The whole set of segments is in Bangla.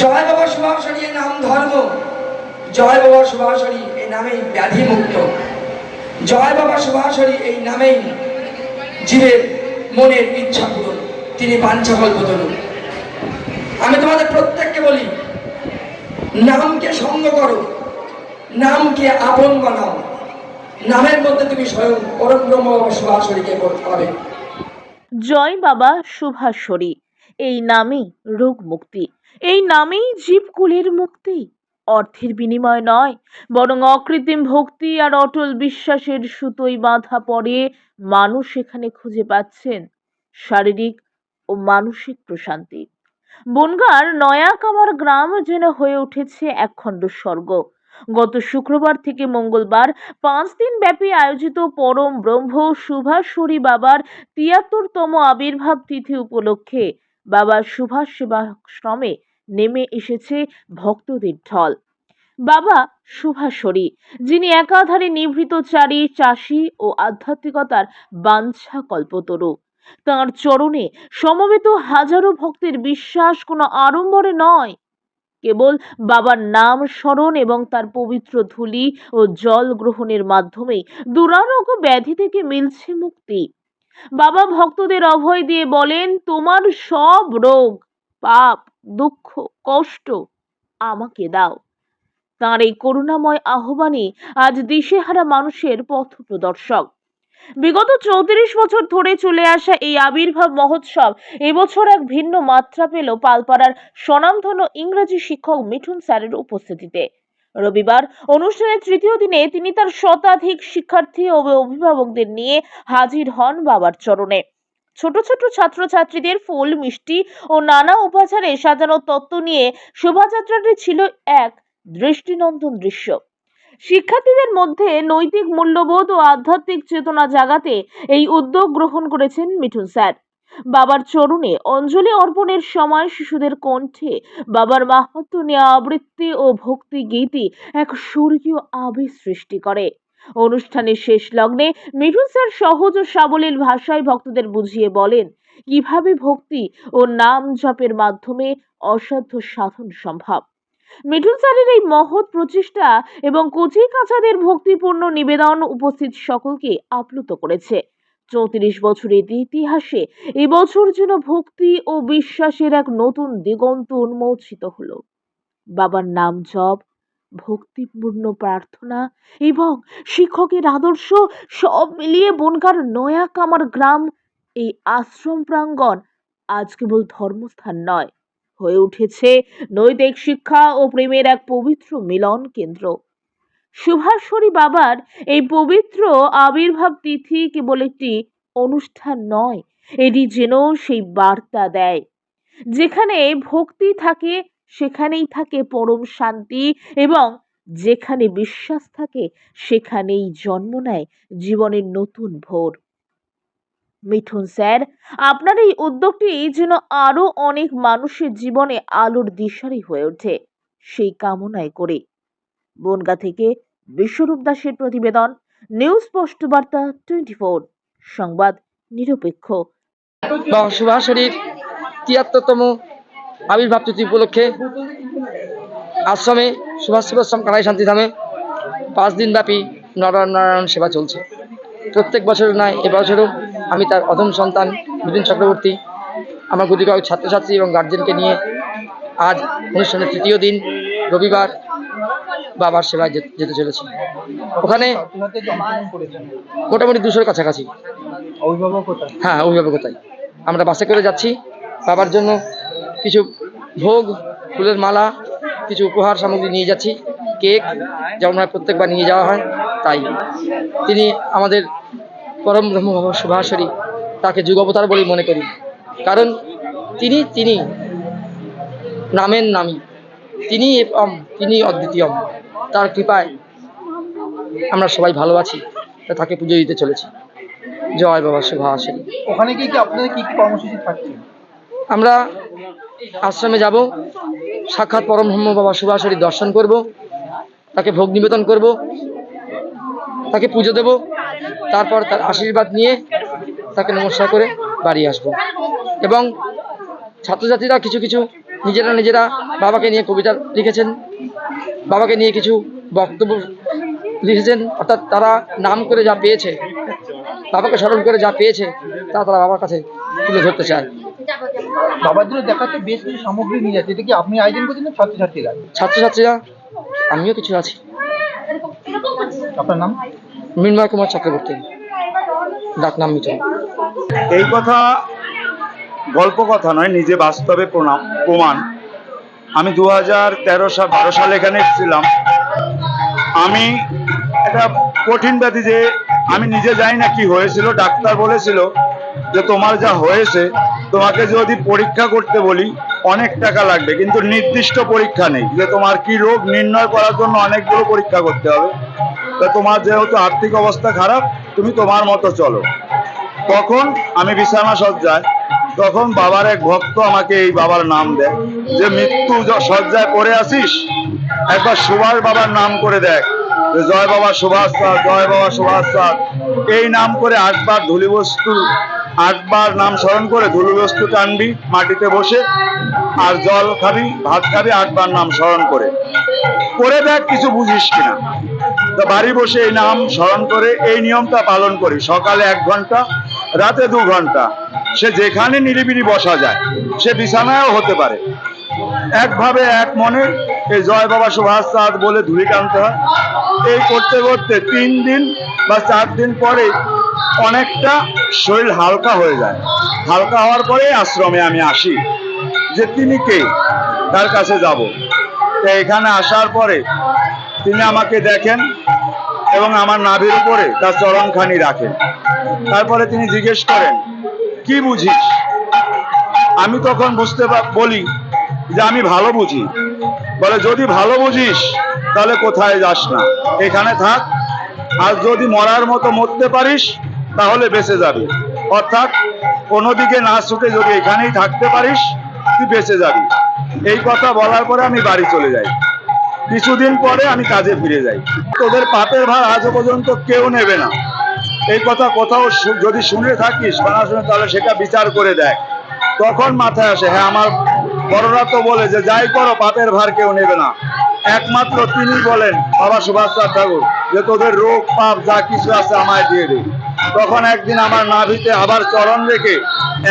জয় বাবা সুভাষরী এই নাম ধর্ম, জয় বাবা সুভাষরী এই নামেই ব্যাধি মুক্ত, জয় বাবা সুভাষরী এই নামেই জীবের মনের ইচ্ছা পূরণ, তিনি বাঞ্ছা কল্পতরু। আমি তোমাদের প্রত্যেককে বলি, নামকে সঙ্গ করো, নামকে আপন বানাও, নামের মধ্যে তুমি স্বয়ং পরম ব্রহ্ম বাবা সুভাষরীকে পাবে। জয় বাবা সুভাষরী এই নামেই রোগ মুক্তি, এই নামেই জীবকুলের মুক্তি। অর্থের বিনিময় নয়, বরং অকৃত্রিম ভক্তি আর অটল বিশ্বাসের সুতোয় বাঁধা পড়ে মানুষ এখানে খুঁজে পাচ্ছেন শারীরিক ও মানসিক প্রশান্তি। বনগাঁর নয়াকামার গ্রাম যেন হয়ে উঠেছে একখণ্ড স্বর্গ। গত শুক্রবার থেকে মঙ্গলবার 5 দিন ব্যাপী আয়োজিত পরম ব্রহ্ম সুভাষরী বাবার 73তম আবির্ভাব তিথি উপলক্ষে বাবা সুভাষ সেবাশ্রমে নেমে এসেছে ভক্তদের ঢল। বাবা সুভাষরী, যিনি একাধারে নিভৃতচারী, চাষী ও আধ্যাত্মিকতার বাঞ্ছা কল্পতরু, তাঁর চরণে সমবেত হাজারো ভক্তের বিশ্বাস কোনো আড়ম্বরে নয়, কেবল বাবার নাম স্মরণ এবং তার পবিত্র ধূলি ও জল গ্রহণের মাধ্যমেই দুরারোগ্য ব্যাধি থেকে মিলছে মুক্তি। বাবা ভক্তদের অভয় দিয়ে বলেন, তোমার সব রোগ, পাপ, দুঃখ, কষ্ট আমাকে দাও। তাঁর এই করুণাময় আহ্বানে আজ দিশেহারা মানুষের পথ প্রদর্শক। বিগত 34 বছর ধরে চলে আসা এই আবির্ভাব মহোৎসব এবছর এক ভিন্ন মাত্রা পেল পালপাড়ার স্বনামধন্য ইংরেজি শিক্ষক মিঠুন স্যারের উপস্থিতিতে। রবিবার অনুষ্ঠানের তৃতীয় দিনে তিনি তার শতাধিক শিক্ষার্থী ও অভিভাবকদের নিয়ে হাজির হন বাবার চরণে। ছোট ছোট ছাত্রছাত্রীদের ফুল, মিষ্টি ও নানা উপাচারে সাজানো তত্ত্ব নিয়ে শোভাযাত্রাটি ছিল এক দৃষ্টিনন্দন দৃশ্য। শিক্ষার্থীদের মধ্যে নৈতিক মূল্যবোধ ও আধ্যাত্মিক চেতনা জাগাতে এই উদ্যোগ গ্রহণ করেছেন মিঠুন স্যার। বাবার চরণে অঞ্জলি অর্পণের সময় শিশুদের কণ্ঠে বাবার মাহাত্ম্য নিয়ে আবৃত্তি ও ভক্তি গীতি এক স্বর্গীয় আবেশ সৃষ্টি করে। অনুষ্ঠানের শেষ লগ্নে মিঠুন স্যার সহজ ও সাবলীল ভাষায় ভক্তদের বুঝিয়ে বলেন কিভাবে ভক্তি ও নাম জপের মাধ্যমে অসাধ্য সাধন সম্ভব। মিঠুন স্যারের এই মহৎ প্রচেষ্টা এবং কচি কাঁচাদের ভক্তিপূর্ণ নিবেদন উপস্থিত সকলকে আপ্লুত করেছে। 34 বছরের ইতিহাসে এবছর যেন ভক্তি ও বিশ্বাসের এক নতুন দিগন্ত উন্মোচিত হলো। বাবার নাম জপ, ভক্তিপূর্ণ প্রার্থনা এবং শিক্ষকের আদর্শ সব মিলিয়ে বনগাঁর নয়াকামার গ্রাম এই আশ্রম প্রাঙ্গণ আজ কেবল ধর্মস্থান নয়, হয়ে উঠেছে নৈতিক শিক্ষা ও প্রেমের এক পবিত্র মিলন কেন্দ্র। সুভাষরী বাবার এই পবিত্র আবির্ভাব তিথি কেবল একটি অনুষ্ঠান নয়, এটি যেন সেই বার্তা দেয়, যেখানে ভক্তি থাকে সেখানেই থাকে পরম শান্তি, এবং যেখানে বিশ্বাস থাকে সেখানেই জন্ম নেয় জীবনের নতুন ভোর। মিঠুন স্যার, আপনার এই উদ্যোগটি যেন আরো অনেক মানুষের জীবনে আলোর দিশারি হয়ে ওঠে, সেই কামনাই করে বনগাঁ থেকে বিশ্বরূপ দাসের প্রতিবেদন, নিউজ স্পষ্ট বার্তা 24, সংবাদ নিরপেক্ষ। বাবা সুভাষরীর 73তম আবির্ভাব তিথি উপলক্ষে আশ্রমে সুভাষ সেবাশ্রম কানাই শান্তিধামে 5 দিন ব্যাপী নরনারায়ণ সেবা চলছে। প্রত্যেক বছরের নয়, এবছরও আমি তার অধম সন্তান মিঠুন চক্রবর্তী, আমার গুটিকয়েক ছাত্রছাত্রী এবং গার্জেনকে নিয়ে আজ অনুষ্ঠানের তৃতীয় দিন রবিবার বাবার সেবায় যেতে চলেছি। ওখানে মোটামুটি 200-র কাছাকাছি। হ্যাঁ, অভিভাবকতায় আমরা বাসে করে যাচ্ছি। বাবার জন্য কিছু ভোগ, ফুলের মালা, কিছু উপহার সামগ্রী নিয়ে যাচ্ছি, কেক, যেমন প্রত্যেকবার নিয়ে যাওয়া হয়। তাই তিনি আমাদের পরম ব্রহ্ম বাবা সুভাষরী, তাকে যুগাবতার বলেই মনে করি, কারণ তিনি নামের নামী, তিনি অদ্বিতীয়ম। তার কৃপায় আমরা সবাই ভালো আছি, তাকে পুজো দিতে চলেছি। জয় বাবা সুভাষরী। ওখানে কি আপনাদের কি কর্মসূচি থাকছে? আমরা আশ্রমে যাব, সাক্ষাৎ পরমব্রহ্ম বাবা সুভাষরী দর্শন করব, তাকে ভোগ নিবেদন করব, তাকে পুজো দেব, তারপর তার আশীর্বাদ নিয়ে তাকে নমস্কার করে বাড়ি আসব। এবং ছাত্রছাত্রীরা কিছু নিজেরা বাবাকে নিয়ে কবিতা লিখেছেন, বাবাকে নিয়ে কিছু বক্তব্য লিখেছেন। অর্থাৎ তারা নাম করে যা পেয়েছে, বাবাকে স্মরণ করে যা পেয়েছে, তা তারা বাবার কাছে তুলে ধরতে চায়। বাবার জন্য দেখাতে বেশ কিছু সামগ্রী নিয়ে যাচ্ছে, এটা কি আপনি আয়োজন করছেন না ছাত্রছাত্রীরা? ছাত্রছাত্রীরা, আমিও কিছু আছি। আপনার নাম? মৃন্ময় কুমার চক্রবর্তী, ডাকনাম মিঠু। এই কথা গল্প কথা নয়, নিজে বাস্তবে প্রমাণ। আমি 2013-12 সালে এখানে এসেছিলাম। আমি একটা কঠিন ব্যাধি, যে আমি নিজে জানি না কি হয়েছিল। ডাক্তার বলেছিল যে তোমার যা হয়েছে, তোমাকে যদি পরীক্ষা করতে বলি অনেক টাকা লাগবে, কিন্তু নির্দিষ্ট পরীক্ষা নেই যে তোমার কি রোগ নির্ণয় করার জন্য অনেকগুলো পরীক্ষা করতে হবে। তা তোমার যেহেতু আর্থিক অবস্থা খারাপ, তুমি তোমার মতো চলো। তখন আমি বিছানা সজ্জায়, তখন বাবার এক ভক্ত আমাকে এই বাবার নাম দেয় যে মৃত্যু সজ্জায় পড়ে আসিস, একবার সুভাষ বাবার নাম করে দেখ, যে জয় বাবা সুভাষ চাঁদ, জয় বাবা সুভাষ চাঁদ। এই নাম করে 8বার ধূলিবস্তু, 8বার নাম স্মরণ করে ধূলিবস্তু টানবি মাটিতে বসে, আর জল খাবি, ভাত খাবি, 8বার নাম স্মরণ করে দেখ কিছু বুঝিস কিনা। তো বাড়ি বসে এই নাম স্মরণ করে এই নিয়মটা পালন করি। সকালে 1 ঘন্টা, রাতে 2 ঘন্টা। সে যেখানে নিরিবিলি বসা যায়, সে বিছানায়ও হতে পারে। একভাবে এক মনে এই জয় বাবা সুভাষ চাঁদ বলে ধুলি টানতে হয়। এই করতে করতে 3 দিন বা 4 দিন পরে অনেকটা শরীর হালকা হয়ে যায়। হালকা হওয়ার পরে আশ্রমে আমি আসি, যে তিনি কে, তার কাছে যাব। তো এখানে আসার পরে তিনি আমাকে দেখেন এবং আমার নাভির উপরে তার চরণখানি রাখেন। তারপরে তিনি জিজ্ঞেস করেন, কি বুঝিস? আমি তখন বলি যে আমি ভালো বুঝি। বলে, যদি ভালো বুঝিস তাহলে কোথায় যাস না, এখানে থাক। আর যদি মরার মতো মরতে পারিস তাহলে বেঁচে যাবি। অর্থাৎ কোনো দিকে না ছুটে যদি এখানেই থাকতে পারিস, তুই বেঁচে যাবি। এই কথা বলার পরে আমি বাড়ি চলে যাই। কিছুদিন পরে আমি কাজে ফিরে যাই। তোদের পাপের ভার আজও পর্যন্ত কেউ নেবে না। এই কথা কোথাও যদি শুনে থাকিস না শুনে, তাহলে সেটা বিচার করে দেখ। তখন মাথায় আসে, হ্যাঁ, আমার বড়রা তো বলে যে যাই করো পাপের ভার কেউ নেবে না। একমাত্র তিনি বলেন, বাবা সুভাষ চাঁদ ঠাকুর, যে তোদের রোগ পাপ যা কিছু আছে আমায় দিয়ে দে। তখন একদিন আমার নাভিতে আবার চরণ রেখে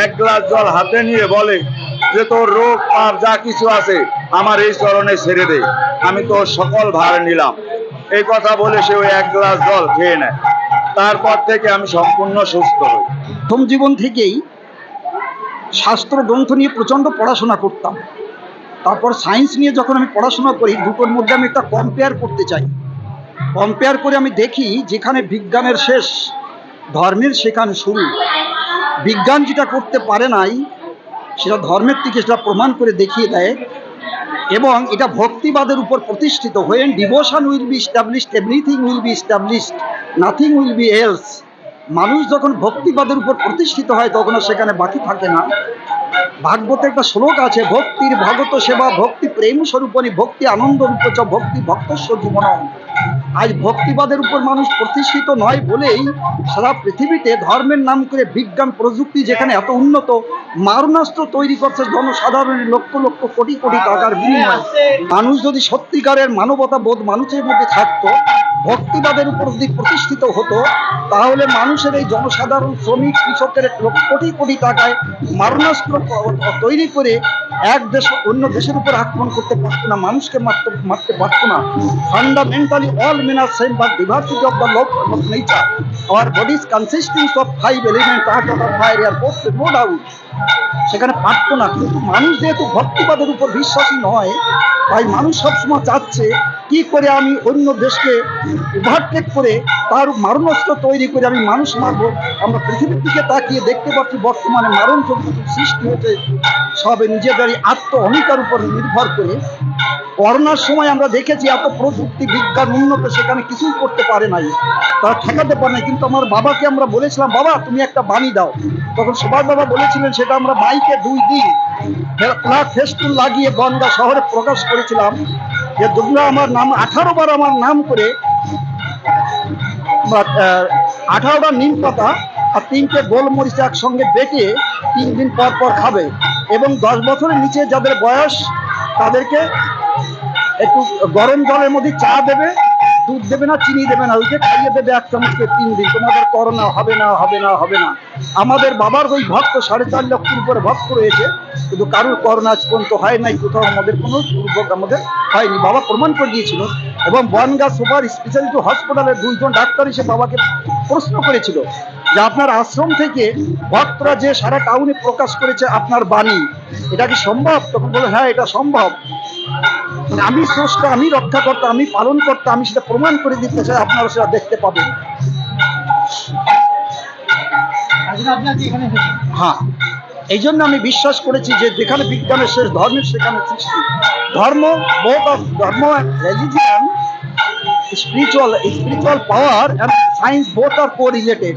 1 গ্লাস জল হাতে নিয়ে বলে যে তোর রোগ পাপ যা কিছু আছে আমার এই চরণে ছেড়ে দে, আমি তোর সকল ভার নিলাম। এই কথা বলে সে ওই 1 গ্লাস জল খেয়ে নেয়। তারপর থেকে আমি সম্পূর্ণ সুস্থ হই। প্রথম জীবন থেকেই শাস্ত্র গ্রন্থ নিয়ে প্রচণ্ড পড়াশোনা করতাম। তারপর সায়েন্স নিয়ে যখন আমি পড়াশোনা করি, দুটোর মধ্যে আমি একটা কম্পেয়ার করতে চাই। কম্পেয়ার করে আমি দেখি যেখানে বিজ্ঞানের শেষ, ধর্মের সেখানে শুরু। বিজ্ঞান যেটা করতে পারে নাই, সেটা ধর্মের থেকে সেটা প্রমাণ করে দেখিয়ে দেয়। এবং এটা ভক্তিবাদের উপর প্রতিষ্ঠিত। when devotion will be established, everything will be established, nothing will be else. মানুষ যখন ভক্তিবাদের উপর প্রতিষ্ঠিত হয়, তখন আর সেখানে বাকি থাকে না। ভাগবতে একটা শ্লোক আছে, ভক্তির ভগত সেবা ভক্তি প্রেম স্বরূপণী ভক্তি আনন্দ রূপচ ভক্তি ভক্তস্ব জীবনম। আজ ভক্তিবাদের উপর মানুষ প্রতিষ্ঠিত নয় বলেই সারা পৃথিবীতে ধর্মের নাম করে বিজ্ঞান প্রযুক্তি যেখানে এত উন্নত, মারণাস্ত্র তৈরি করছে জনসাধারণের লক্ষ লক্ষ কোটি কোটি টাকার বিনিময়ে। মানুষ যদি সত্যিকারের মানবতা বোধ মানুষের মধ্যে থাকতো, ভক্তিবাদের উপর যদি প্রতিষ্ঠিত হতো, তাহলে মানুষের এই জনসাধারণ শ্রমিক কৃষকের কোটি কোটি টাকায় মারণাস্ত্র তৈরি করে এক দেশ অন্য দেশের উপর আক্রমণ করতে পারতো না, মানুষকে মারতে পারতো না। Fundamentally all men are same, but diversity of the law of nature. Our bodies consisting of 5 element, earth, water, fire, air, both, no doubt. সেখানে পারতো না। কিন্তু মানুষ যেহেতু ভক্তিবাদের উপর বিশ্বাসী নয়, তাই মানুষ সবসময় চাচ্ছে কি করে আমি অন্য দেশকে ওভারটেক করে তার মারণাস্ত্র তৈরি করে আমি মানুষ মারবো। আমরা পৃথিবীর দিকে তাকিয়ে দেখতে পাচ্ছি বর্তমানে মারণ যতটুকু সৃষ্টি হয়েছে সবে নিজেদেরই আত্ম অহমিকার উপর নির্ভর করে। করোনার সময় আমরা দেখেছি এত প্রযুক্তি বিজ্ঞান উন্নত, সেখানে কিছুই করতে পারে নাই, তারা ঠেকাতে পারে নাই। কিন্তু আমার বাবাকে আমরা বলেছিলাম, বাবা তুমি একটা বাণী দাও। তখন সুভাষ বাবা বলেছিলেন, সেটা আমরা মাইকে 2 দিন ফেস্টুন লাগিয়ে গঙ্গা শহরে প্রকাশ করেছিলাম, যে তোমরা আমার নাম 18 বার আমার নাম করে 18টা নিম পাতা আর 3টে গোলমরিচ একসঙ্গে বেটে 3 দিন পর পর খাবে। এবং 10 বছরের নিচে যাদের বয়স তাদেরকে একটু গরম জলের মধ্যে চা দেবে, দুধ দেবে না, চিনি দেবে না, ওইকে খাইয়ে দেবে 1 চামচকে 3 দিন। তোমাদের করোনা হবে না, হবে না, হবে না। আমাদের বাবার ওই ভক্ত 4.5 লক্ষের উপরে ভক্ত রয়েছে, কিন্তু কারোর করোনা আজ পর্যন্ত হয় নাই, কোথাও আমাদের কোনো দুর্ভোগ আমাদের হয়নি। বাবা প্রমাণ করে দিয়েছিল। এবং বনগাঁ সুপার স্পেশালিটি হসপিটালের 2 জন ডাক্তার এসে বাবাকে প্রশ্ন করেছিল যে আপনার আশ্রম থেকে ভক্তরা যে সারা টাউনে প্রকাশ করেছে আপনার বাণী, এটা কি সম্ভব? তখন বলে হ্যাঁ, এটা সম্ভব। আমি স্রষ্টা, আমি রক্ষাকর্তা, আমি পালন করতে, আমি সেটা প্রমাণ করে দিতে চাই, আপনারা সেটা দেখতে পাবেন। হ্যাঁ, এই জন্য আমি বিশ্বাস করেছি যে যেখানে বিজ্ঞানের শেষ, ধর্মের সেখানে সৃষ্টি। ধর্ম, both of ধর্ম and religion, spiritual power and science both are correlated.